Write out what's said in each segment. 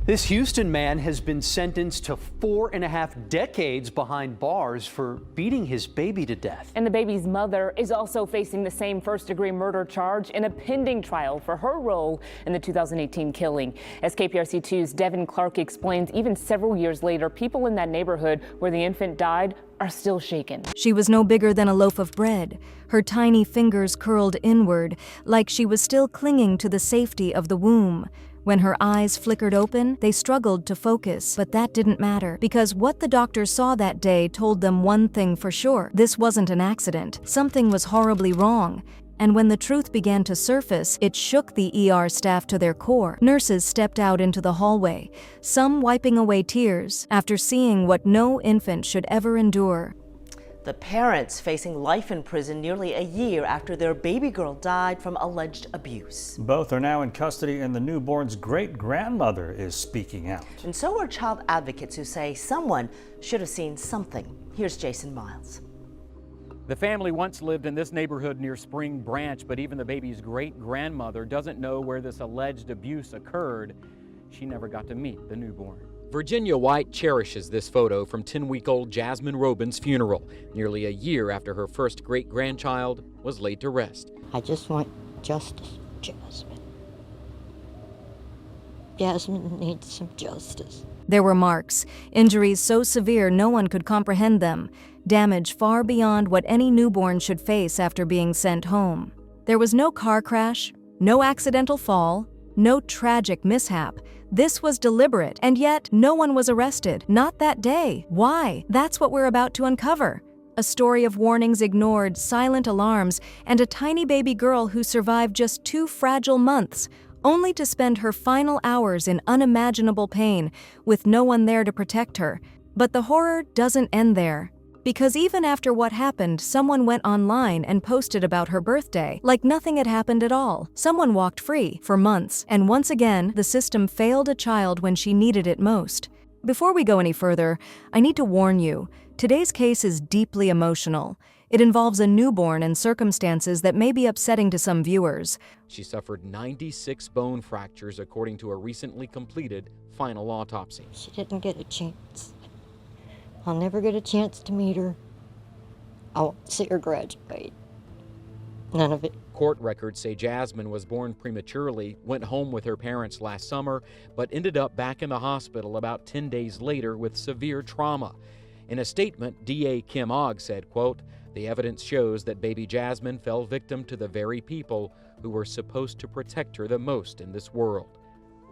This Houston man has been sentenced to 4.5 decades behind bars for beating his baby to death. And the baby's mother is also facing the same first-degree murder charge in a pending trial for her role in the 2018 killing. As KPRC2's Devin Clark explains, even several years later, people in that neighborhood where the infant died are still shaken. She was no bigger than a loaf of bread, her tiny fingers curled inward, like she was still clinging to the safety of the womb. When her eyes flickered open, they struggled to focus, but that didn't matter, because what the doctors saw that day told them one thing for sure: this wasn't an accident. Something was horribly wrong. And when the truth began to surface, it shook the ER staff to their core. Nurses stepped out into the hallway, some wiping away tears after seeing what no infant should ever endure. The parents facing life in prison nearly a year after their baby girl died from alleged abuse. Both are now in custody, and the newborn's great-grandmother is speaking out. And so are child advocates who say someone should have seen something. Here's Jason Miles. The family once lived in this neighborhood near Spring Branch, but even the baby's great-grandmother doesn't know where this alleged abuse occurred. She never got to meet the newborn. Virginia White cherishes this photo from 10-week-old Jasmine Robin's funeral, nearly a year after her first great-grandchild was laid to rest. I just want justice, Jasmine. Jasmine needs some justice. There were marks, injuries so severe no one could comprehend them, damage far beyond what any newborn should face after being sent home. There was no car crash, no accidental fall, no tragic mishap. This was deliberate, and yet no one was arrested. Not that day. Why? That's what we're about to uncover. A story of warnings ignored, silent alarms, and a tiny baby girl who survived just 2 fragile months, only to spend her final hours in unimaginable pain, with no one there to protect her. But the horror doesn't end there. Because even after what happened, someone went online and posted about her birthday, like nothing had happened at all. Someone walked free for months, and once again, the system failed a child when she needed it most. Before we go any further, I need to warn you, today's case is deeply emotional. It involves a newborn and circumstances that may be upsetting to some viewers. She suffered 96 bone fractures according to a recently completed final autopsy. She didn't get a chance. I'll never get a chance to meet her. I won't see her graduate. None of it. Court records say Jasmine was born prematurely, went home with her parents last summer, but ended up back in the hospital about 10 days later with severe trauma. In a statement, DA Kim Ogg said, quote, "The evidence shows that baby Jasmine fell victim to the very people who were supposed to protect her the most in this world."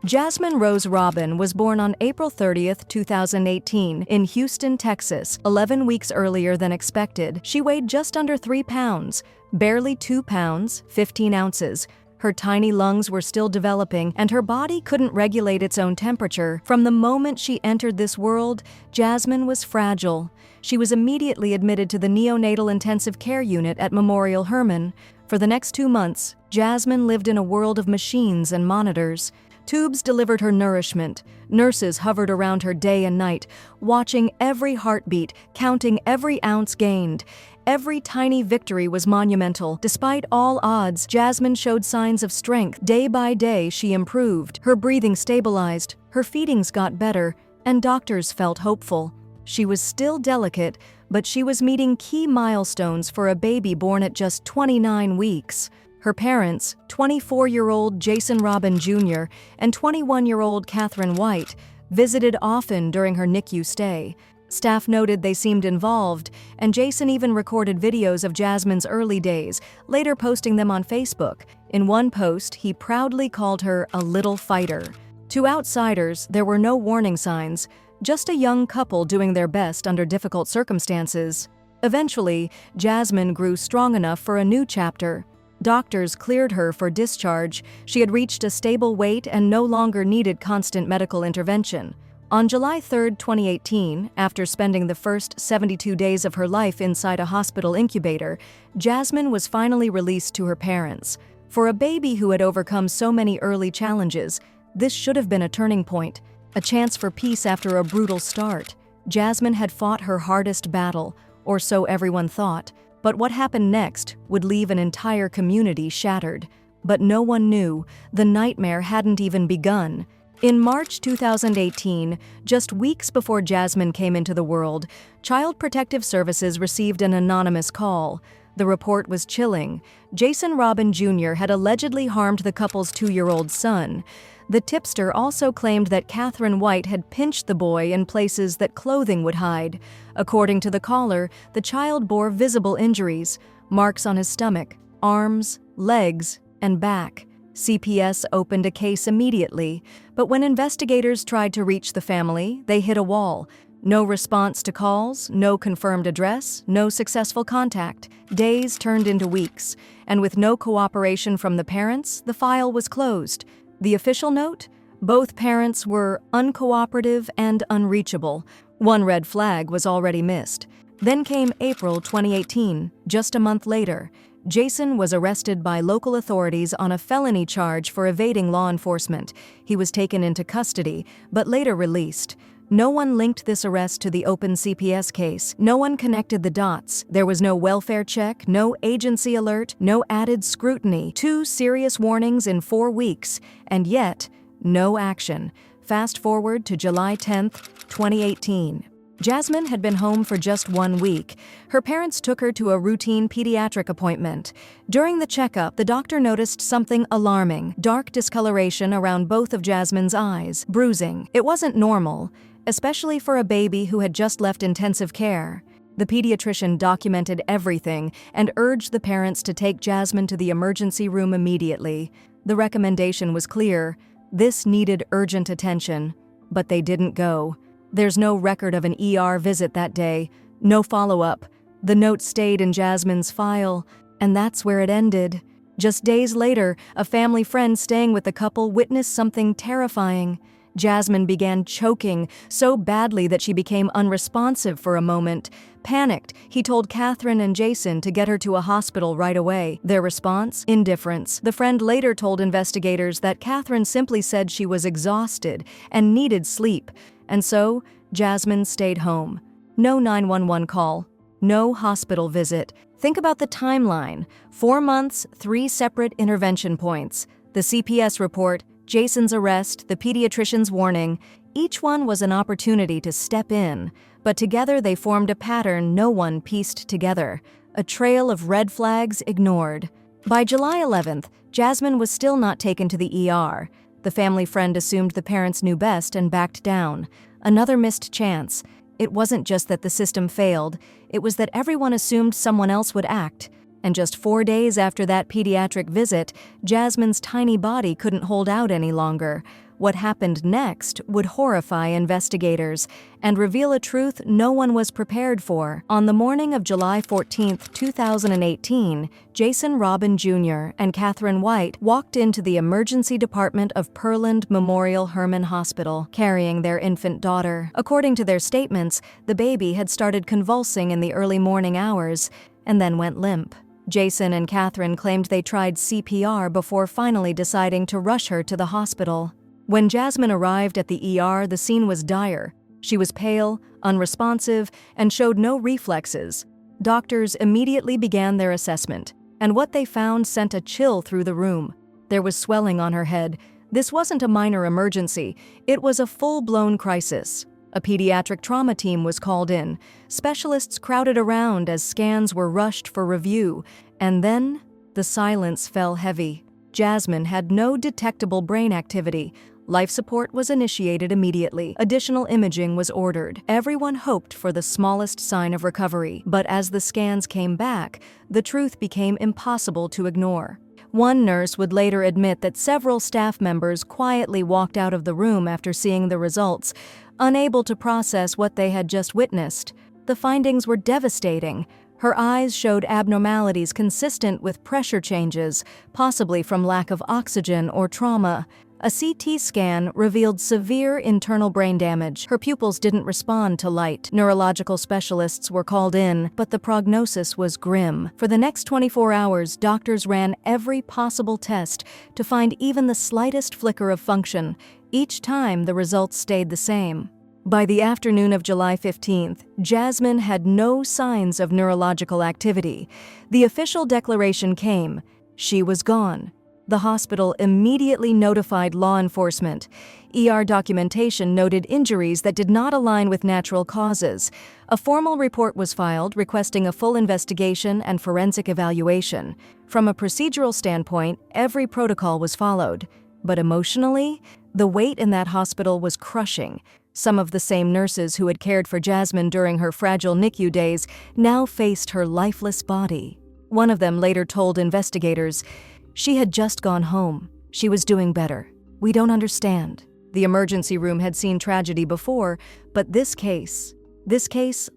Jasmine Rose Robin was born on April 30th, 2018, in Houston, Texas, 11 weeks earlier than expected. She weighed just under 3 pounds, barely 2 pounds, 15 ounces. Her tiny lungs were still developing, and her body couldn't regulate its own temperature. From the moment she entered this world, Jasmine was fragile. She was immediately admitted to the neonatal intensive care unit at Memorial Hermann. For the next 2 months, Jasmine lived in a world of machines and monitors. Tubes delivered her nourishment. Nurses hovered around her day and night, watching every heartbeat, counting every ounce gained. Every tiny victory was monumental. Despite all odds, Jasmine showed signs of strength. Day by day, she improved. Her breathing stabilized, her feedings got better, and doctors felt hopeful. She was still delicate, but she was meeting key milestones for a baby born at just 29 weeks. Her parents, 24-year-old Jasmine Robin Jr. and 21-year-old Katherine White, visited often during her NICU stay. Staff noted they seemed involved, and Jason even recorded videos of Jasmine's early days, later posting them on Facebook. In one post, he proudly called her a little fighter. To outsiders, there were no warning signs, just a young couple doing their best under difficult circumstances. Eventually, Jasmine grew strong enough for a new chapter. Doctors cleared her for discharge. She had reached a stable weight and no longer needed constant medical intervention. On July 3, 2018, after spending the first 72 days of her life inside a hospital incubator, Jasmine was finally released to her parents. For a baby who had overcome so many early challenges, this should have been a turning point, a chance for peace after a brutal start. Jasmine had fought her hardest battle, or so everyone thought. But what happened next would leave an entire community shattered. But no one knew. The nightmare hadn't even begun. In March 2018, just weeks before Jasmine came into the world, Child Protective Services received an anonymous call. The report was chilling. Jasmine Robin Jr. had allegedly harmed the couple's 2-year-old son. The tipster also claimed that Katherine White had pinched the boy in places that clothing would hide. According to the caller, the child bore visible injuries, marks on his stomach, arms, legs, and back. CPS opened a case immediately, but when investigators tried to reach the family, they hit a wall. No response to calls, no confirmed address, no successful contact. Days turned into weeks, and with no cooperation from the parents, the file was closed. The official note? Both parents were uncooperative and unreachable. One red flag was already missed. Then came April 2018, just a month later. Jason was arrested by local authorities on a felony charge for evading law enforcement. He was taken into custody, but later released. No one linked this arrest to the open CPS case. No one connected the dots. There was no welfare check, no agency alert, no added scrutiny. 2 serious warnings in 4 weeks, and yet, no action. Fast forward to July 10th, 2018. Jasmine had been home for just 1 week. Her parents took her to a routine pediatric appointment. During the checkup, the doctor noticed something alarming: dark discoloration around both of Jasmine's eyes, bruising. It wasn't normal, especially for a baby who had just left intensive care. The pediatrician documented everything and urged the parents to take Jasmine to the emergency room immediately. The recommendation was clear: this needed urgent attention, but they didn't go. There's no record of an ER visit that day, no follow-up. The note stayed in Jasmine's file, and that's where it ended. Just days later, a family friend staying with the couple witnessed something terrifying. Jasmine began choking so badly that she became unresponsive for a moment. Panicked, he told Katherine and Jason to get her to a hospital right away. Their response? Indifference. The friend later told investigators that Katherine simply said she was exhausted and needed sleep. And so, Jasmine stayed home. No 911 call, no hospital visit. Think about the timeline: 4 months, 3 separate intervention points. The CPS report, Jason's arrest, the pediatrician's warning. Each one was an opportunity to step in, but together they formed a pattern no one pieced together. A trail of red flags ignored. By July 11th, Jasmine was still not taken to the ER. The family friend assumed the parents knew best and backed down. Another missed chance. It wasn't just that the system failed, it was that everyone assumed someone else would act. And just 4 days after that pediatric visit, Jasmine's tiny body couldn't hold out any longer. What happened next would horrify investigators and reveal a truth no one was prepared for. On the morning of July 14, 2018, Jasmine Robin Jr. and Katherine White walked into the emergency department of Pearland Memorial Hermann Hospital, carrying their infant daughter. According to their statements, the baby had started convulsing in the early morning hours and then went limp. Jason and Katherine claimed they tried CPR before finally deciding to rush her to the hospital. When Jasmine arrived at the ER, the scene was dire. She was pale, unresponsive, and showed no reflexes. Doctors immediately began their assessment, and what they found sent a chill through the room. There was swelling on her head. This wasn't a minor emergency. It was a full-blown crisis. A pediatric trauma team was called in. Specialists crowded around as scans were rushed for review. And then, the silence fell heavy. Jasmine had no detectable brain activity. Life support was initiated immediately. Additional imaging was ordered. Everyone hoped for the smallest sign of recovery. But as the scans came back, the truth became impossible to ignore. One nurse would later admit that several staff members quietly walked out of the room after seeing the results, unable to process what they had just witnessed. The findings were devastating. Her eyes showed abnormalities consistent with pressure changes, possibly from lack of oxygen or trauma. A CT scan revealed severe internal brain damage. Her pupils didn't respond to light. Neurological specialists were called in, but the prognosis was grim. For the next 24 hours, doctors ran every possible test to find even the slightest flicker of function. Each time, the results stayed the same. By the afternoon of July 15th, Jasmine had no signs of neurological activity. The official declaration came: she was gone. The hospital immediately notified law enforcement. ER documentation noted injuries that did not align with natural causes. A formal report was filed requesting a full investigation and forensic evaluation. From a procedural standpoint, every protocol was followed. But emotionally, the wait in that hospital was crushing. Some of the same nurses who had cared for Jasmine during her fragile NICU days now faced her lifeless body. One of them later told investigators, "She had just gone home. She was doing better. We don't understand." The emergency room had seen tragedy before, but this case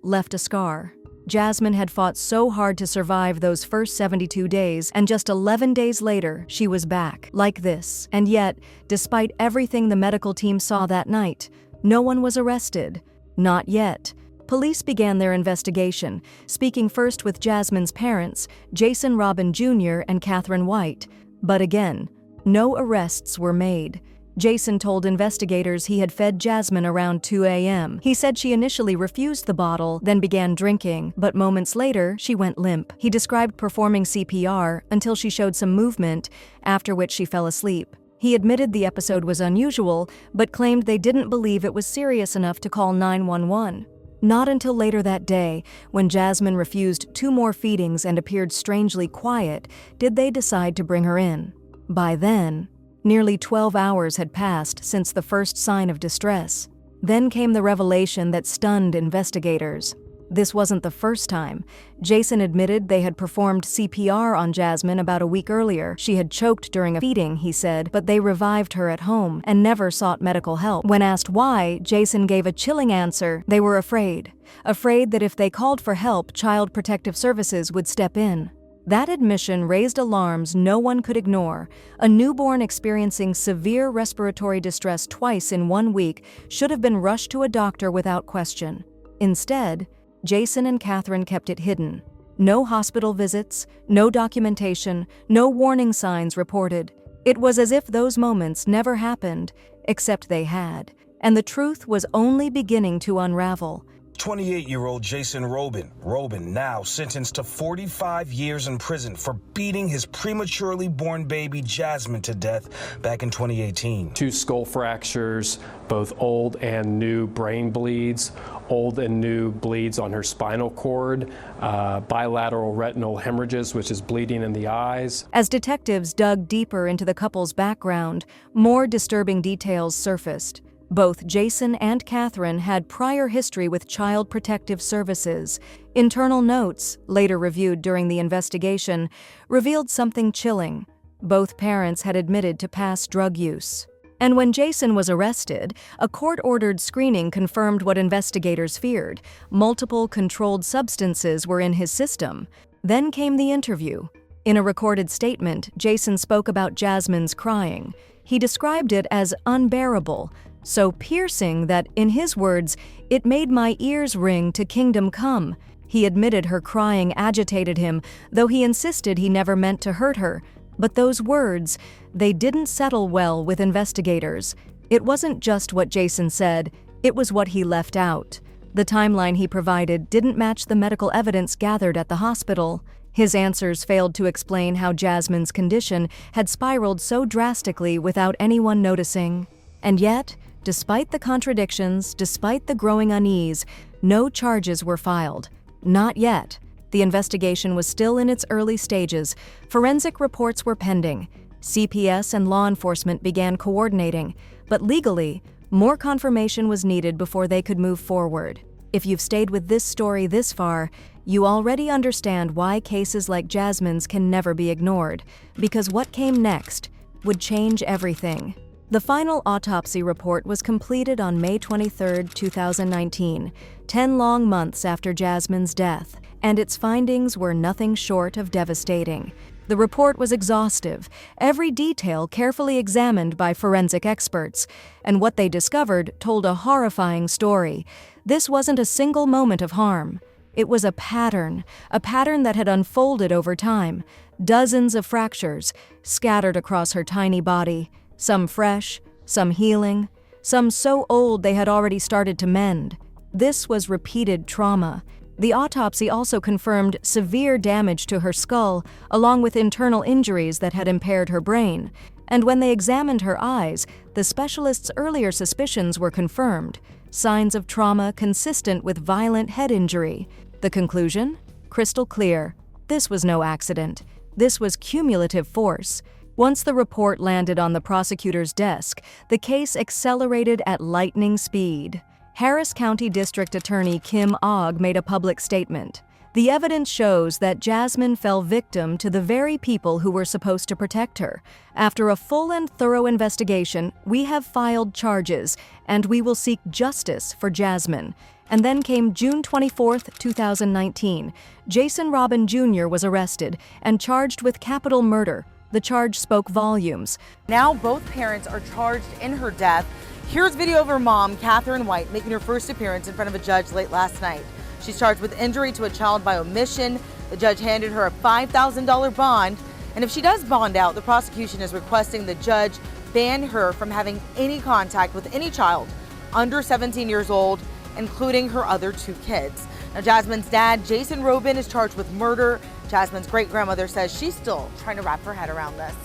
left a scar. Jasmine had fought so hard to survive those first 72 days, and just 11 days later, she was back, like this. And yet, despite everything the medical team saw that night, no one was arrested. Not yet. Police began their investigation, speaking first with Jasmine's parents, Jasmine Robin Jr. and Katherine White. But again, no arrests were made. Jason told investigators he had fed Jasmine around 2 a.m. He said she initially refused the bottle, then began drinking, but moments later, she went limp. He described performing CPR until she showed some movement, after which she fell asleep. He admitted the episode was unusual, but claimed they didn't believe it was serious enough to call 911. Not until later that day, when Jasmine refused 2 more feedings and appeared strangely quiet, did they decide to bring her in. By then, nearly 12 hours had passed since the first sign of distress. Then came the revelation that stunned investigators. This wasn't the first time. Jason admitted they had performed CPR on Jasmine about a week earlier. She had choked during a feeding, he said, but they revived her at home and never sought medical help. When asked why, Jason gave a chilling answer. They were afraid that if they called for help, Child Protective Services would step in. That admission raised alarms no one could ignore. A newborn experiencing severe respiratory distress twice in 1 week should have been rushed to a doctor without question. Instead, Jason and Katherine kept it hidden. No hospital visits, no documentation, no warning signs reported. It was as if those moments never happened, except they had. And the truth was only beginning to unravel. 28-year-old Jasmine Robin now sentenced to 45 years in prison for beating his prematurely born baby Jasmine to death back in 2018. 2 skull fractures, both old and new brain bleeds, old and new bleeds on her spinal cord, bilateral retinal hemorrhages, which is bleeding in the eyes. As detectives dug deeper into the couple's background, more disturbing details surfaced. Both Jason and Katherine had prior history with Child Protective Services. Internal notes, later reviewed during the investigation, revealed something chilling. Both parents had admitted to past drug use. And when Jason was arrested, a court-ordered screening confirmed what investigators feared. Multiple controlled substances were in his system. Then came the interview. In a recorded statement, Jason spoke about Jasmine's crying. He described it as unbearable, so piercing that, in his words, "It made my ears ring to kingdom come." He admitted her crying agitated him, though he insisted he never meant to hurt her. But those words, they didn't settle well with investigators. It wasn't just what Jason said, it was what he left out. The timeline he provided didn't match the medical evidence gathered at the hospital. His answers failed to explain how Jasmine's condition had spiraled so drastically without anyone noticing. And yet, despite the contradictions, despite the growing unease, no charges were filed. Not yet. The investigation was still in its early stages. Forensic reports were pending. CPS and law enforcement began coordinating. But legally, more confirmation was needed before they could move forward. If you've stayed with this story this far, you already understand why cases like Jasmine's can never be ignored. Because what came next would change everything. The final autopsy report was completed on May 23, 2019, 10 long months after Jasmine's death, and its findings were nothing short of devastating. The report was exhaustive, every detail carefully examined by forensic experts, and what they discovered told a horrifying story. This wasn't a single moment of harm. It was a pattern that had unfolded over time. Dozens of fractures scattered across her tiny body. Some fresh, some healing, some so old they had already started to mend. This was repeated trauma. The autopsy also confirmed severe damage to her skull, along with internal injuries that had impaired her brain. And when they examined her eyes, the specialists' earlier suspicions were confirmed: signs of trauma consistent with violent head injury. The conclusion? Crystal clear. This was no accident. This was cumulative force. Once the report landed on the prosecutor's desk, the case accelerated at lightning speed. Harris County District Attorney Kim Ogg made a public statement. The evidence shows that Jasmine fell victim to the very people who were supposed to protect her. After a full and thorough investigation, we have filed charges, and we will seek justice for Jasmine. And then came June 24, 2019. Jasmine Robin Jr. was arrested and charged with capital murder. The charge spoke volumes. Now both parents are charged in her death. Here's video of her mom, Katherine White, making her first appearance in front of a judge late last night. She's charged with injury to a child by omission. The judge handed her a $5,000 bond. And if she does bond out, the prosecution is requesting the judge ban her from having any contact with any child under 17 years old, including her other 2 kids. Now, Jasmine's dad, Jasmine Robin, is charged with murder. Jasmine's great-grandmother says she's still trying to wrap her head around this.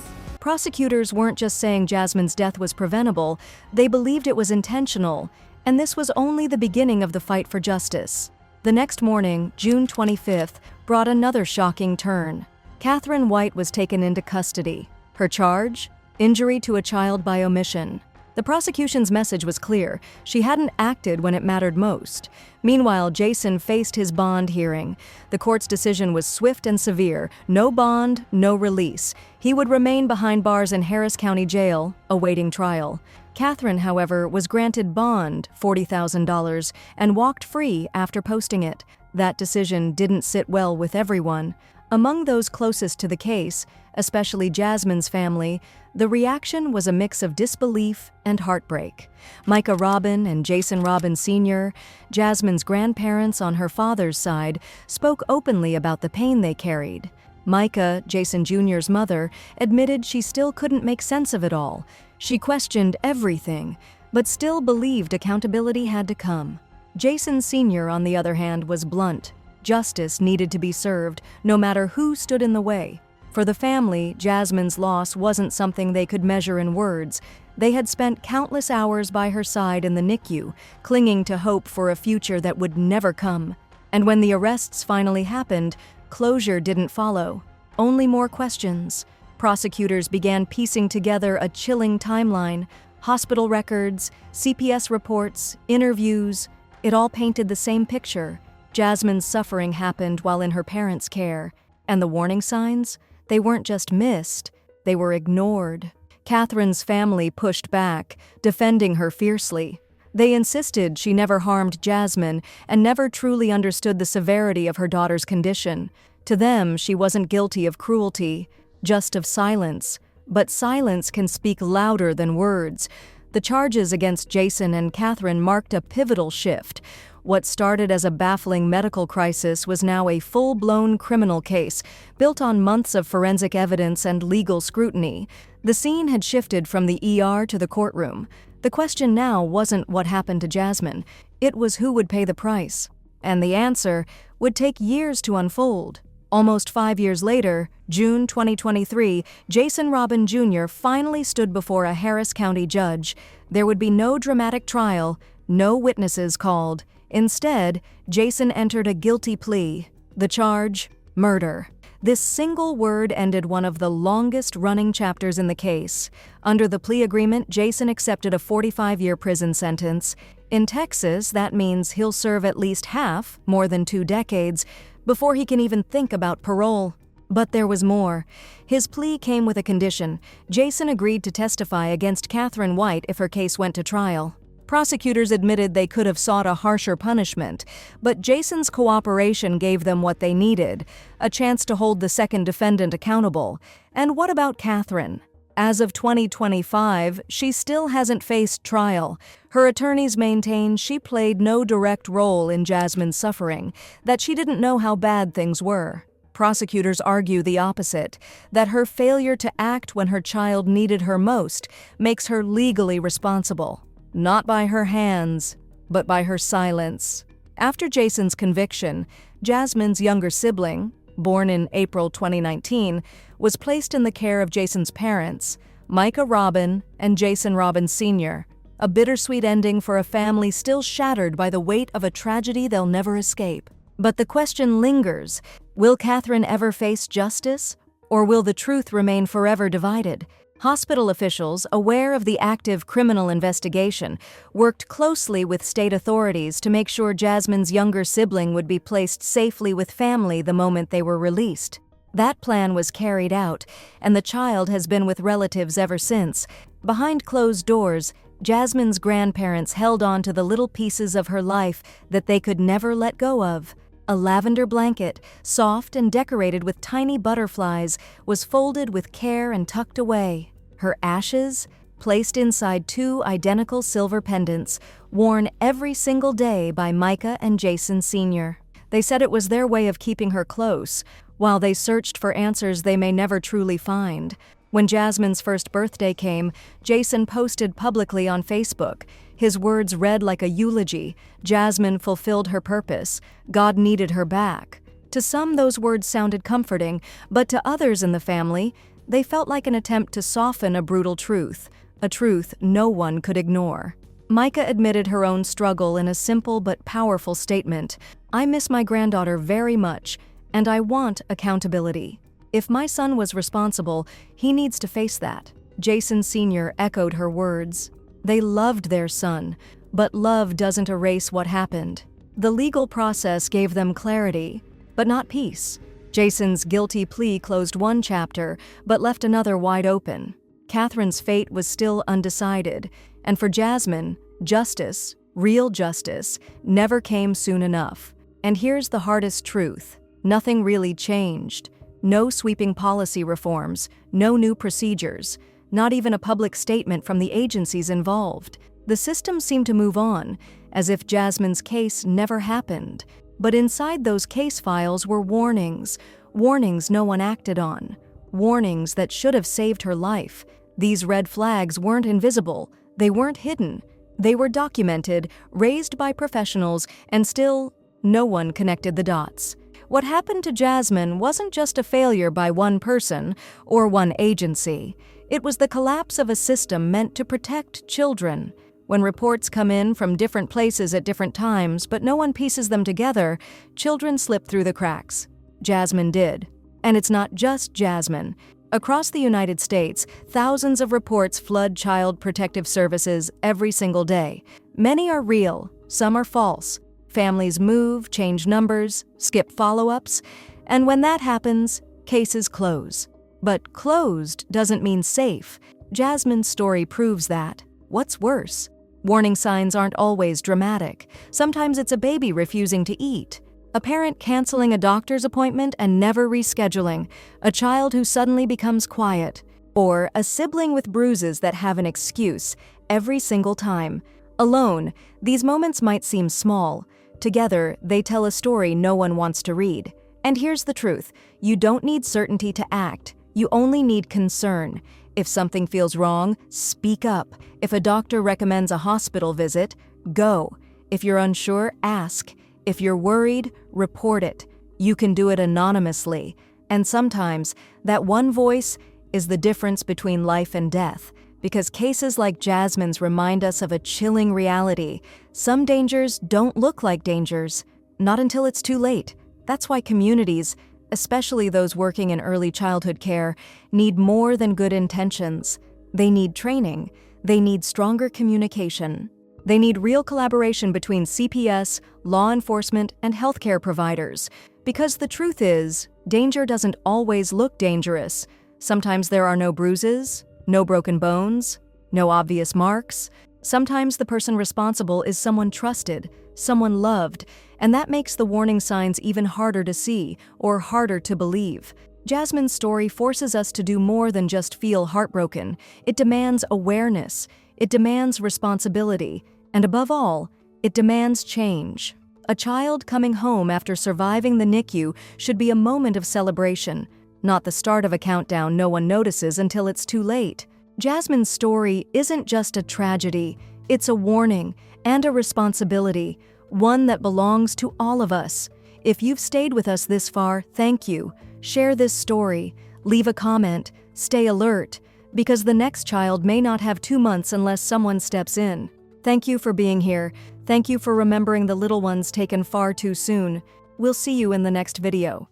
Prosecutors weren't just saying Jasmine's death was preventable, they believed it was intentional, and this was only the beginning of the fight for justice. The next morning, June 25th, brought another shocking turn. Katherine White was taken into custody. Her charge? Injury to a child by omission. The prosecution's message was clear. She hadn't acted when it mattered most. Meanwhile, Jason faced his bond hearing. The court's decision was swift and severe. No bond, no release. He would remain behind bars in Harris County Jail, awaiting trial. Katherine, however, was granted bond, $40,000, and walked free after posting it. That decision didn't sit well with everyone. Among those closest to the case, especially Jasmine's family, the reaction was a mix of disbelief and heartbreak. Micah Robin and Jason Robin Sr., Jasmine's grandparents on her father's side, spoke openly about the pain they carried. Micah, Jason Jr.'s mother, admitted she still couldn't make sense of it all. She questioned everything, but still believed accountability had to come. Jason Sr., on the other hand, was blunt. Justice needed to be served, no matter who stood in the way. For the family, Jasmine's loss wasn't something they could measure in words. They had spent countless hours by her side in the NICU, clinging to hope for a future that would never come. And when the arrests finally happened, closure didn't follow. Only more questions. Prosecutors began piecing together a chilling timeline. Hospital records, CPS reports, interviews. It all painted the same picture. Jasmine's suffering happened while in her parents' care. And the warning signs? They weren't just missed, they were ignored. Katherine's family pushed back, defending her fiercely. They insisted she never harmed Jasmine and never truly understood the severity of her daughter's condition. To them, she wasn't guilty of cruelty, just of silence. But silence can speak louder than words. The charges against Jason and Katherine marked a pivotal shift. What started as a baffling medical crisis was now a full-blown criminal case, built on months of forensic evidence and legal scrutiny. The scene had shifted from the ER to the courtroom. The question now wasn't what happened to Jasmine. It was who would pay the price. And the answer would take years to unfold. Almost 5 years later, June 2023, Jasmine Robin Jr. finally stood before a Harris County judge. There would be no dramatic trial, no witnesses called. Instead, Jason entered a guilty plea. The charge? Murder. This single word ended one of the longest-running chapters in the case. Under the plea agreement, Jason accepted a 45-year prison sentence. In Texas, that means he'll serve at least half, more than 2 decades, before he can even think about parole. But there was more. His plea came with a condition. Jason agreed to testify against Katherine White if her case went to trial. Prosecutors admitted they could have sought a harsher punishment, but Jason's cooperation gave them what they needed, a chance to hold the second defendant accountable. And what about Katherine? As of 2025, she still hasn't faced trial. Her attorneys maintain she played no direct role in Jasmine's suffering, that she didn't know how bad things were. Prosecutors argue the opposite, that her failure to act when her child needed her most makes her legally responsible. Not by her hands, but by her silence. After Jason's conviction, Jasmine's younger sibling, born in April 2019, was placed in the care of Jason's parents, Micah Robin and Jason Robin Sr., a bittersweet ending for a family still shattered by the weight of a tragedy they'll never escape. But the question lingers, will Katherine ever face justice, or will the truth remain forever divided? Hospital officials, aware of the active criminal investigation, worked closely with state authorities to make sure Jasmine's younger sibling would be placed safely with family the moment they were released. That plan was carried out, and the child has been with relatives ever since. Behind closed doors, Jasmine's grandparents held on to the little pieces of her life that they could never let go of. A lavender blanket, soft and decorated with tiny butterflies, was folded with care and tucked away. Her ashes, placed inside 2 identical silver pendants, worn every single day by Micah and Jason Sr. They said it was their way of keeping her close, while they searched for answers they may never truly find. When Jasmine's first birthday came, Jason posted publicly on Facebook. His words read like a eulogy. Jasmine fulfilled her purpose. God needed her back. To some, those words sounded comforting, but to others in the family, they felt like an attempt to soften a brutal truth, a truth no one could ignore. Micah admitted her own struggle in a simple but powerful statement. "I miss my granddaughter very much, and I want accountability. If my son was responsible, he needs to face that." Jason Sr. echoed her words. They loved their son, but love doesn't erase what happened. The legal process gave them clarity, but not peace. Jason's guilty plea closed one chapter, but left another wide open. Katherine's fate was still undecided, and for Jasmine, justice, real justice, never came soon enough. And here's the hardest truth: nothing really changed. No sweeping policy reforms, no new procedures, not even a public statement from the agencies involved. The system seemed to move on, as if Jasmine's case never happened. But inside those case files were warnings, warnings no one acted on, warnings that should have saved her life. These red flags weren't invisible, they weren't hidden. They were documented, raised by professionals, and still, no one connected the dots. What happened to Jasmine wasn't just a failure by one person or one agency. It was the collapse of a system meant to protect children. When reports come in from different places at different times, but no one pieces them together, children slip through the cracks. Jasmine did. And it's not just Jasmine. Across the United States, thousands of reports flood Child Protective Services every single day. Many are real, some are false. Families move, change numbers, skip follow-ups, and when that happens, cases close. But closed doesn't mean safe. Jasmine's story proves that. What's worse? Warning signs aren't always dramatic. Sometimes it's a baby refusing to eat, a parent canceling a doctor's appointment and never rescheduling, a child who suddenly becomes quiet, or a sibling with bruises that have an excuse every single time. Alone, these moments might seem small. Together, they tell a story no one wants to read. And here's the truth: you don't need certainty to act. You only need concern. If something feels wrong, speak up. If a doctor recommends a hospital visit, go. If you're unsure, ask. If you're worried, report it. You can do it anonymously. And sometimes, that one voice is the difference between life and death. Because cases like Jasmine's remind us of a chilling reality. Some dangers don't look like dangers, not until it's too late. That's why communities, especially those working in early childhood care, need more than good intentions. They need training. They need stronger communication. They need real collaboration between CPS, law enforcement, and healthcare providers. Because the truth is, danger doesn't always look dangerous. Sometimes there are no bruises, no broken bones, no obvious marks. Sometimes the person responsible is someone trusted, someone loved, and that makes the warning signs even harder to see or harder to believe. Jasmine's story forces us to do more than just feel heartbroken. It demands awareness, it demands responsibility, and above all, it demands change. A child coming home after surviving the NICU should be a moment of celebration, not the start of a countdown no one notices until it's too late. Jasmine's story isn't just a tragedy, it's a warning and a responsibility. one that belongs to all of us. If you've stayed with us this far, thank you. Share this story, leave a comment, stay alert, because the next child may not have 2 months unless someone steps in. Thank you for being here. Thank you for remembering the little ones taken far too soon. We'll see you in the next video.